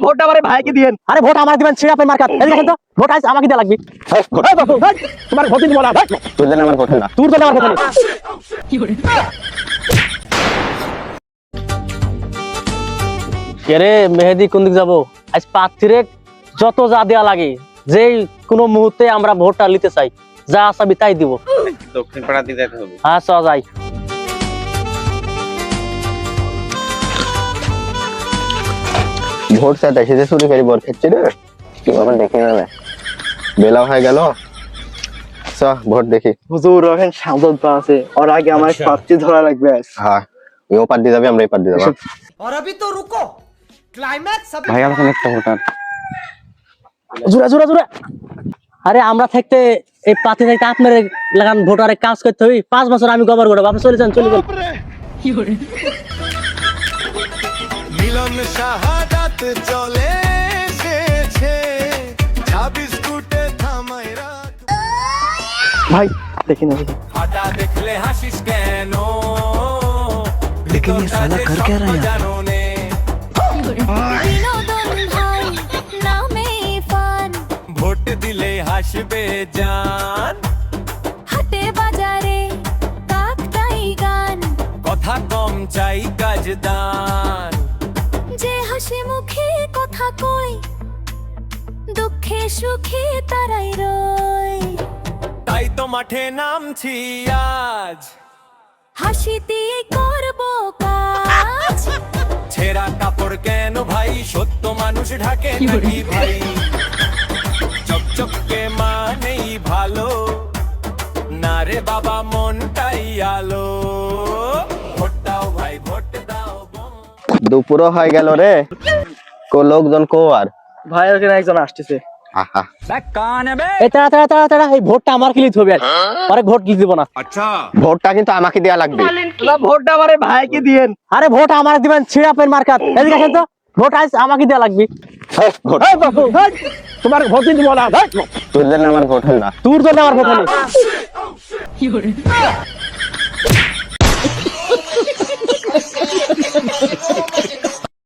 ভোটটা আমারে ভাইকে দিয়েন। আরে ভোট আমার দিবেন ছিড়া পেন মার্কাত এই দেখেন তো ভোট আজ আমাকে দেয়া লাগবে তোমার ভোট দিব না তোর জন্য আমার ভোট না তোর তো আমার কথা নেই কি করে এরে মেহেদি কোন দিক যাবো আজ প্রার্থীরে যত যা দেয়া লাগে যেই কোন মুহূর্তে আমরা ভোটটা নিতে চাই যা আসাবি তাই দিব দক্ষিণ পাড়া দিয়ে যেতে হবে হ্যাঁ চ যাই ভোট চাইতে এসে চুরি করি বর খেচ্ছে রে কি বাবা দেখি না বেলা হয়ে গেল চ ভোট দেখি হুজুর ওখানে সাজত আছে ওর আগে আমার প্রার্থী ধরা লাগবে হ্যাঁ ও পার দিয়ে যাবে আমরা এই পার দিয়ে যাবো और अभी तो रुको क्लाइमैक्स अभी ভাই আমাকে একটা ভোটার জোরা জোরা জোরা আরে আমরা থাকতে এই পাতি থাকতে আপনার লাগান ভোটারে কাজ করতে হবে 5 বছর আমি কভার করব আপনি চলে যান চলে যান কি করে মিলন শাহাদাত চলে এসেছে চাবি স্কুটে থামাই রাখ ভাই দেখি না ফাটা দেখলে হাসিস কেন लेकिन ये साला कर क्या रहा है জানো নে বিনোদন ভাই নামে ফান ভোট দিলে হাসবে জান হাটে বাজারে কাকটাই গান কথা কম চাই কাজ দান যে হাসি মুখে কথা কই দুঃখে সুখে তারাই রয় তাই তো মাঠে নামছি আজ হাসি দিয়ে করব কাজ ছেঁড়া কাপড় কেন ভাই সত্য মানুষ ঢাকে নাকি ভাই চকচকে মানেই ভালো না রে বাবা মনটাই আলো ভোট দাও ভাই ভোট দাও দুপুরও হয়ে গেল রে কো লোকজন কো আর ভাই ওখানে একজন আসতেছে আহা এই তাড়া তাড়া তাড়া তাড়া এই ভোটটা আমার কি লিতে হবে আর পরে ভোট কি দিব না ভোটটা কিন্তু আমাকে দেয়া লাগবে তোমরা ভোটটা আমারে ভাইকে দিয়েন। আরে ভোট আমার দিবেন ছিড়া পেন মার্কাত এই দেখেন তো ভোট আজ আমাকে দেয়া লাগবে ভোট তোমার ভোট দিব না তোর জন্য আমার ভোট না তোর জন্য আমার কথা নেই কি করে